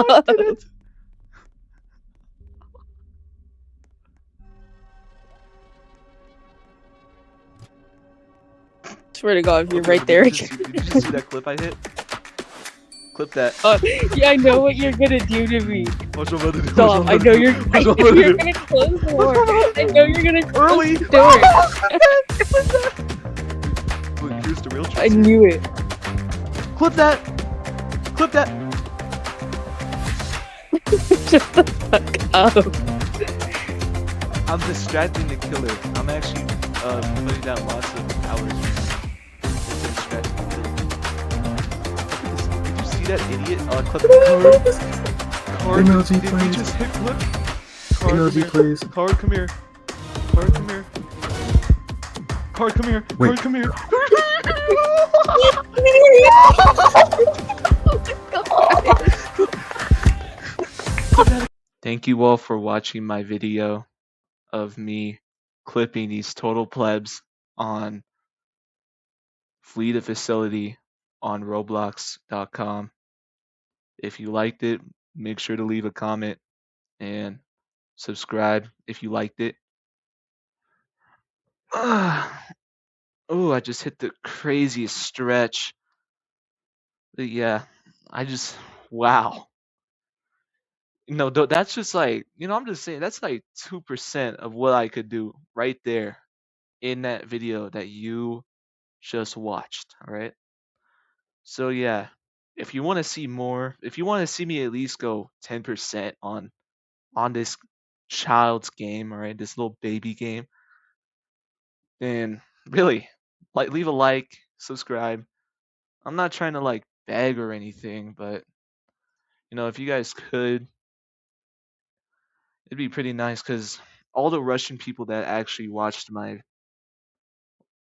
I did it! Swear to God, if you're Okay, right but there did you just see that clip I hit? Clip that. Yeah, I know what you're gonna do to me. What's I'm about to do? Stop. I know you're. What's I I'm know about to you're do? gonna close the What's door. I'm about to I do? know you're gonna close Early! the door. Clip that! Look, here's the real trick. I knew it. Clip that! Clip that! Shut the fuck up. I'm distracting the killer. I'm actually putting down lots of hours to distract the killer. Did you see that idiot? Clip Card. MLG, Did we please. just hit clip? Card, MLG, come here. please. Card, come here. Card, come here. Card, come here. Wait. Card, come here. Thank you all for watching my video of me clipping these total plebs on Flee the Facility on Roblox.com. If you liked it, make sure to leave a comment and subscribe if you liked it. Oh, I just hit the craziest stretch. But yeah, wow. No, that's just like, I'm just saying, that's like 2% of what I could do right there in that video that you just watched, all right? So yeah, if you want to see more, if you want to see me at least go 10% on this child's game, all right, this little baby game, then really, like, leave a like, subscribe. I'm not trying to like beg or anything, but if you guys could, it'd be pretty nice because all the Russian people that actually watched my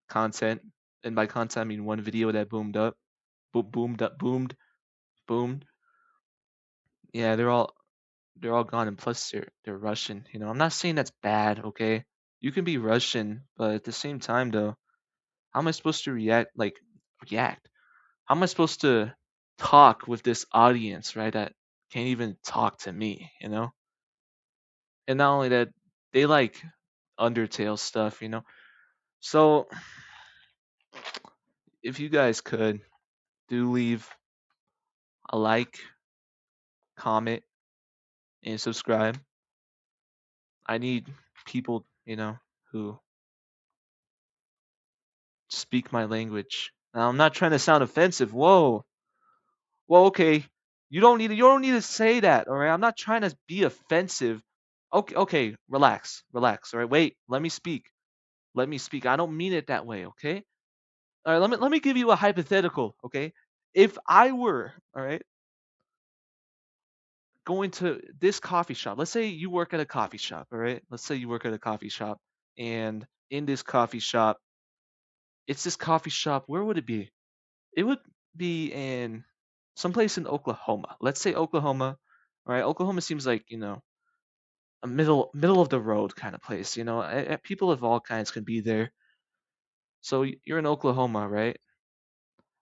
content, and by content I mean one video that boomed. Yeah, they're all gone, and plus they're Russian. I'm not saying that's bad, okay? You can be Russian, but at the same time, though, how am I supposed to react? Like react? How am I supposed to talk with this audience, right? That can't even talk to me, And not only that, they like Undertale stuff. So if you guys could, do leave a like, comment, and subscribe. I need people, who speak my language. Now, I'm not trying to sound offensive. Whoa. Well, okay. You don't need to say that, all right? I'm not trying to be offensive. Okay, relax. All right? Wait, let me speak. I don't mean it that way, okay? All right, let me give you a hypothetical, okay? If I were, all right, going to this coffee shop. Let's say you work at a coffee shop, all right? Let's say you work at a coffee shop, and in this coffee shop, it's this coffee shop. Where would it be? It would be in someplace in Oklahoma. Let's say Oklahoma. All right, Oklahoma seems like, a middle of the road kind of place, people of all kinds can be there. So you're in Oklahoma, right?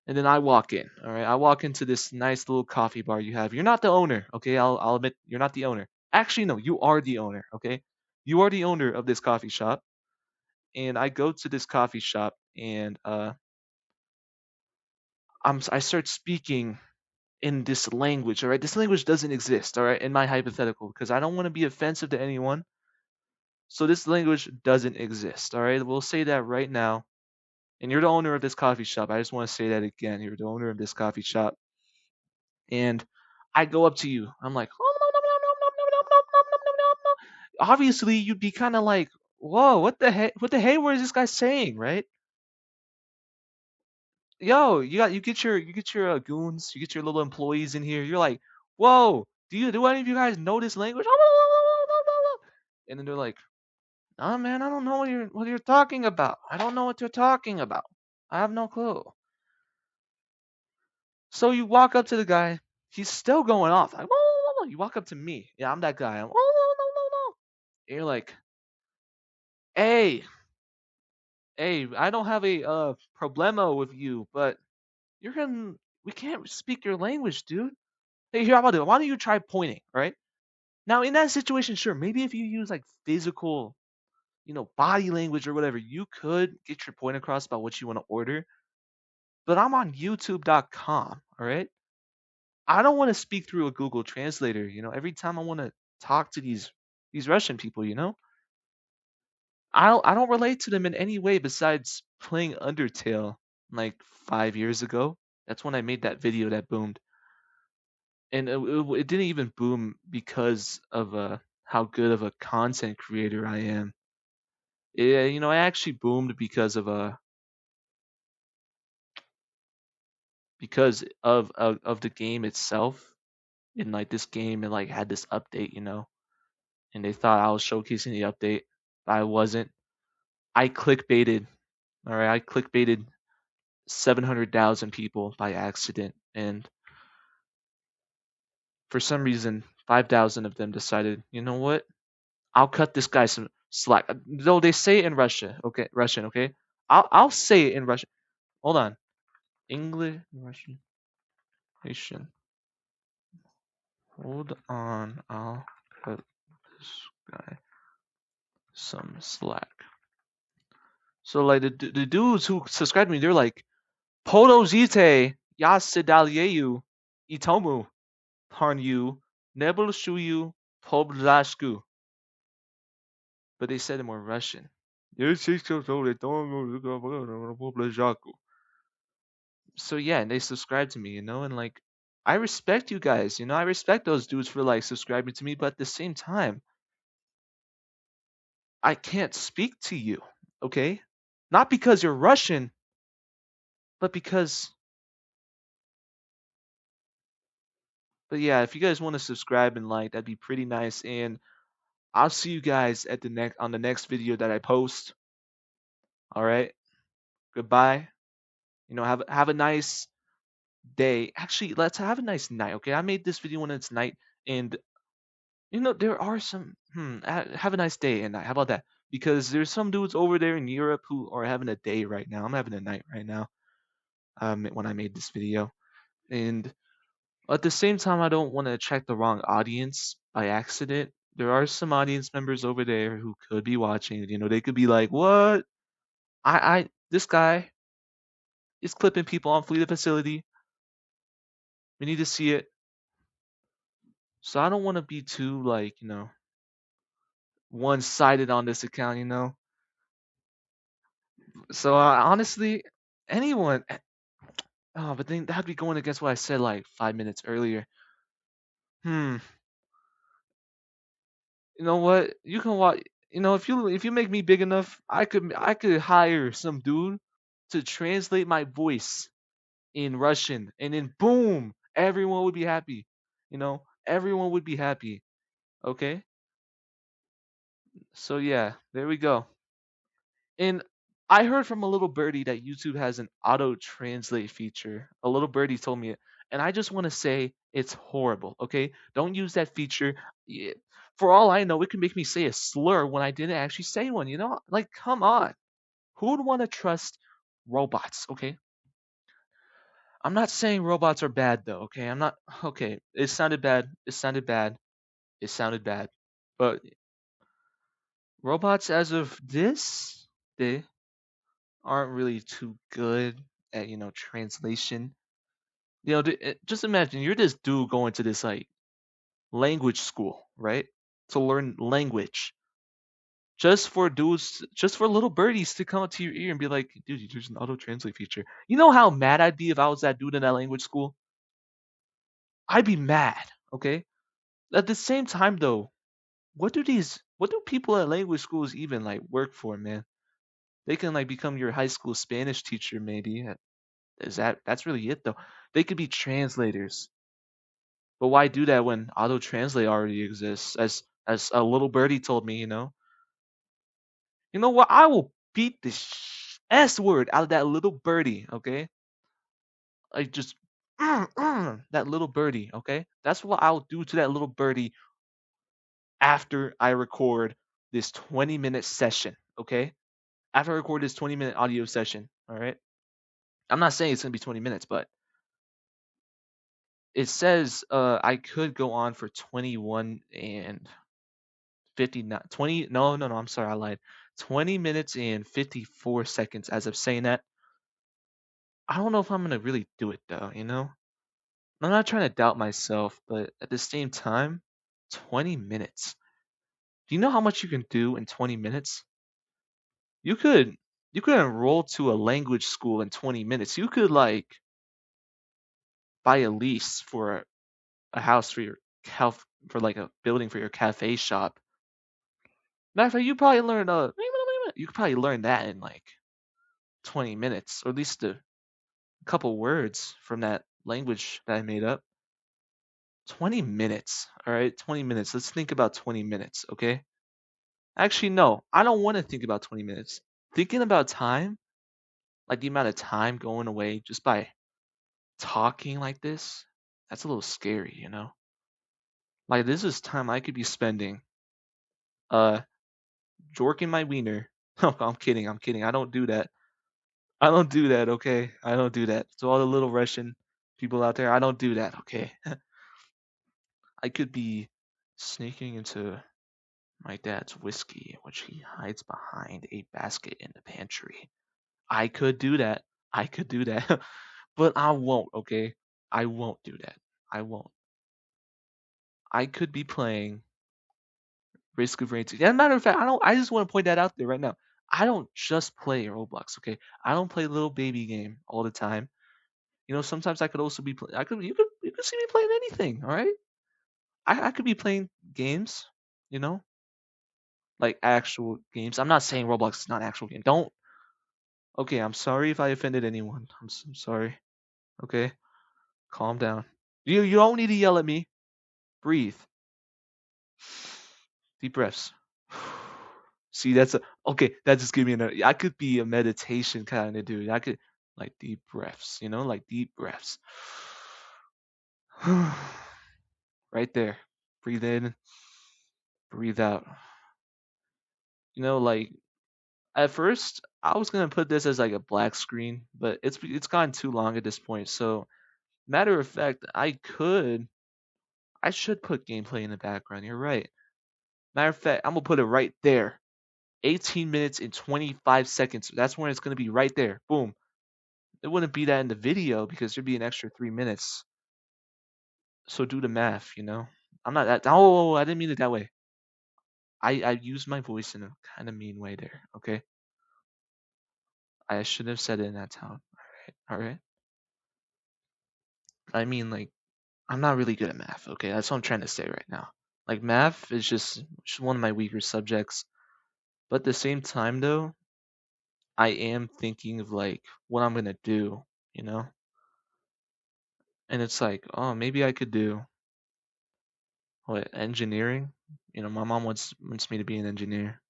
And then I walk in, all right? I walk into this nice little coffee bar you have. You're not the owner, okay? I'll admit you're not the owner. Actually, no, you are the owner, okay? You are the owner of this coffee shop. And I go to this coffee shop, and I start speaking in this language, all right? This language doesn't exist, all right, in my hypothetical, because I don't want to be offensive to anyone. So this language doesn't exist, all right? We'll say that right now. And you're the owner of this coffee shop. I just want to say that again. You're the owner of this coffee shop. And I go up to you. I'm like, obviously you'd be kind of like, whoa, what the heck? What the hey? What is this guy saying, right? Yo, you get your goons, you get your little employees in here. You're like, whoa, do any of you guys know this language? And then they're like, oh man, I don't know what you're talking about. I don't know what you're talking about. I have no clue. So you walk up to the guy. He's still going off. Like, whoa. You walk up to me. Yeah, I'm that guy. Whoa. And you're like, hey, I don't have a problemo with you, but we can't speak your language, dude. Hey, here, how about it? Why don't you try pointing, right? Now, in that situation, sure, maybe if you use like physical, body language or whatever, you could get your point across about what you want to order. But I'm on YouTube.com, all right? I don't want to speak through a Google Translator, every time I want to talk to these Russian people, I don't relate to them in any way besides playing Undertale like 5 years ago. That's when I made that video that boomed, and it didn't even boom because of how good of a content creator I am. I actually boomed because of the game itself. And like this game, it like had this update, and they thought I was showcasing the update, but I wasn't. I clickbaited, all right, I clickbaited 700,000 people by accident, and for some reason, 5,000 of them decided, you know what? I'll cut this guy some slack. Though they say it in Russian, okay? I'll say it in Russian. Hold on, English, Russian, Russian. Hold on, I'll cut this guy some slack. So like the dudes who subscribe to me, they're like, Podozite yasidalieyu itomu parnyu nebulshuyu poblashku. But they said it more Russian. So yeah, and they subscribe to me, and like I respect you guys, I respect those dudes for like subscribing to me, but at the same time, I can't speak to you, okay? Not because you're Russian, but because but yeah, if you guys want to subscribe and like, that'd be pretty nice. And I'll see you guys at the next on the next video that I post. All right. Goodbye. Have a nice day. Actually, let's have a nice night. Okay. I made this video when it's night, and there are some. Have a nice day and night. How about that? Because there's some dudes over there in Europe who are having a day right now. I'm having a night right now. When I made this video, and at the same time, I don't want to attract the wrong audience by accident. There are some audience members over there who could be watching. They could be like, "What? This guy is clipping people on Fleet Facility. We need to see it." So I don't want to be too like, one-sided on this account. So honestly, anyone. Oh, but then that'd be going against what I said like 5 minutes earlier. Hmm. You know what? You can watch. If you make me big enough, I could hire some dude to translate my voice in Russian, and then boom, everyone would be happy. Everyone would be happy. Okay? So yeah, there we go. And I heard from a little birdie that YouTube has an auto translate feature. A little birdie told me it, and I just want to say it's horrible. Okay? Don't use that feature. Yeah, for all I know, it can make me say a slur when I didn't actually say one. Like, come on. Who would want to trust robots? Okay? I'm not saying robots are bad though. Okay? I'm not. Okay, it sounded bad. It sounded bad. It sounded bad. But robots, as of this day, aren't really too good at translation. Just imagine you're this dude going to this like language school, right? To learn language. Just for little birdies to come up to your ear and be like, dude, there's an auto translate feature. You know how mad I'd be if I was that dude in that language school? I'd be mad, okay? At the same time though, what do people at language schools even like work for, man? They can like become your high school Spanish teacher maybe. That's really it though. They could be translators. But why do that when auto translate already exists? As a little birdie told me, You know what? I will beat the S word out of that little birdie, okay? Like just that little birdie, okay? That's what I'll do to that little birdie after I record this 20-minute session, okay? After I record this 20-minute audio session, all right? I'm not saying it's going to be 20 minutes, but It says I could go on for 21 and 59 20 no, I'm sorry, I lied. 20 minutes and 54 seconds as of saying that. I don't know if I'm gonna really do it though, you know? I'm not trying to doubt myself, but at the same time, 20 minutes. Do you know how much you can do in 20 minutes? You could you could enroll to a language school in 20 minutes. You could like buy a lease for a house for your for like a building for your cafe shop. Matter of fact, you probably learn you could probably learn that in like 20 minutes, or at least a couple words from that language that I made up. 20 minutes, all right? 20 minutes. Let's think about 20 minutes, okay? Actually, no, I don't want to think about 20 minutes. Thinking about time, like the amount of time going away just by talking like this, that's a little scary, you know? Like this is time I could be spending uh jorking my wiener. Oh, I'm kidding, I'm kidding. I don't do that. I don't do that, okay? I don't do that. To all the little Russian people out there, I don't do that, okay? I could be sneaking into my dad's whiskey, which he hides behind a basket in the pantry. I could do that. I could do that. But I won't, okay? I won't do that. I won't. I could be playing Risk of Rain 2. As a matter of fact, I just want to point that out there right now. I don't just play Roblox, okay? I don't play little baby game all the time. You know, sometimes I could also be playing. You could see me playing anything, all right? I could be playing games, you know, like actual games. I'm not saying Roblox is not an actual game. Don't. Okay, I'm sorry if I offended anyone. I'm sorry. Okay, calm down. You don't need to yell at me. Breathe. Deep breaths. See, that's a okay. That just give me another. I could be a meditation kind of dude. I could like deep breaths, you know, like deep breaths. Right there. Breathe in, breathe out. You know, like at first I was gonna put this as like a black screen, but it's gone too long at this point. So matter of fact, I should put gameplay in the background. You're right. Matter of fact, I'm gonna put it right there. 18 minutes and 25 seconds. That's when it's gonna be right there. Boom. It wouldn't be that in the video because there'd be an extra 3 minutes. So do the math, you know. I'm not that. Oh, I didn't mean it that way. I used my voice in a kind of mean way there. Okay. I shouldn't have said it in that tone. All right. I mean, like, I'm not really good at math. Okay, that's what I'm trying to say right now. Like, math is just one of my weaker subjects. But at the same time, though, I am thinking of like what I'm gonna do, you know. And it's like, oh, maybe I could do what engineering. You know, my mom wants me to be an engineer.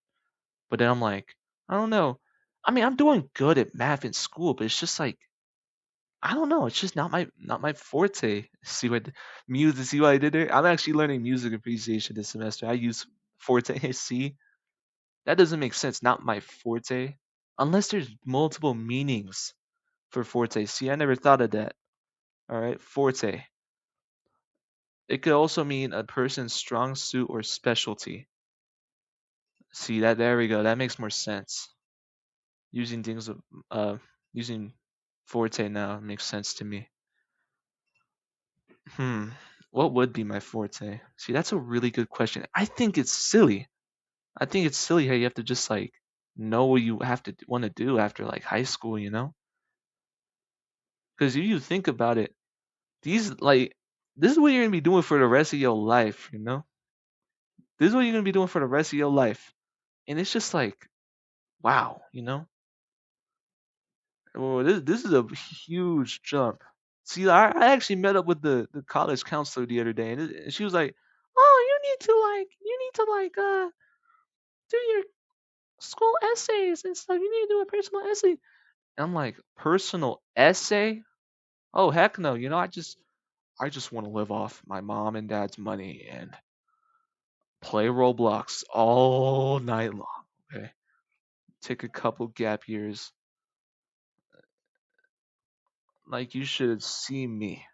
But then I'm like, I don't know. I mean, I'm doing good at math in school, but it's just like I don't know. It's just not my forte. See what I did there? I'm actually learning music appreciation this semester. I use forte. See, that doesn't make sense. Not my forte, unless there's multiple meanings for forte. See, I never thought of that. All right, forte. It could also mean a person's strong suit or specialty. See that? There we go. That makes more sense. Using things of using forte now makes sense to me. Hmm. What would be my forte? See, that's a really good question. I think it's silly. I think it's silly how you have to just like know what you have to want to do after like high school, you know? Because if you think about it, these like this is what you're gonna be doing for the rest of your life, you know? This is what you're gonna be doing for the rest of your life, and it's just like, wow, you know? Oh, this is a huge jump. See, I actually met up with the college counselor the other day, and she was like, "Oh, you need to like do your school essays and stuff. You need to do a personal essay." And I'm like, personal essay? Oh heck no! You know, I just want to live off my mom and dad's money and play Roblox all night long. Okay, take a couple gap years. Like you should see me.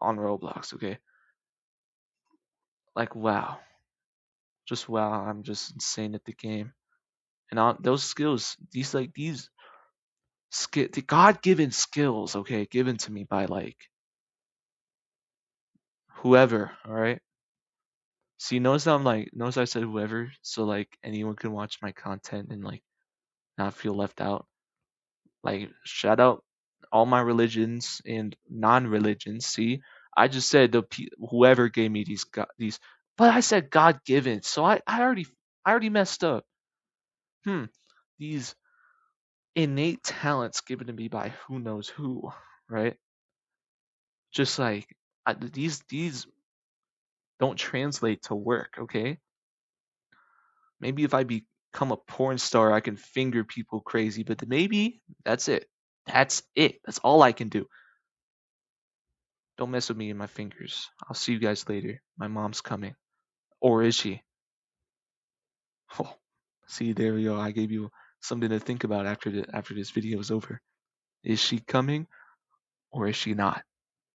on Roblox, okay? Like wow. Just wow, I'm just insane at the game. And those skills, these the God-given skills, okay, given to me by like whoever, all right? See, notice I said whoever, so like anyone can watch my content and like not feel left out. Like shout out all my religions and non-religions. See, I just said whoever gave me these, but I said God given, so I already messed up. These innate talents given to me by who knows who, right? Just like these don't translate to work, okay? Maybe if I become a porn star, I can finger people crazy, but maybe that's it. That's it. That's all I can do. Don't mess with me and my fingers. I'll see you guys later. My mom's coming. Or is she? Oh, see, there we go. I gave you something to think about after this video is over. Is she coming or is she not?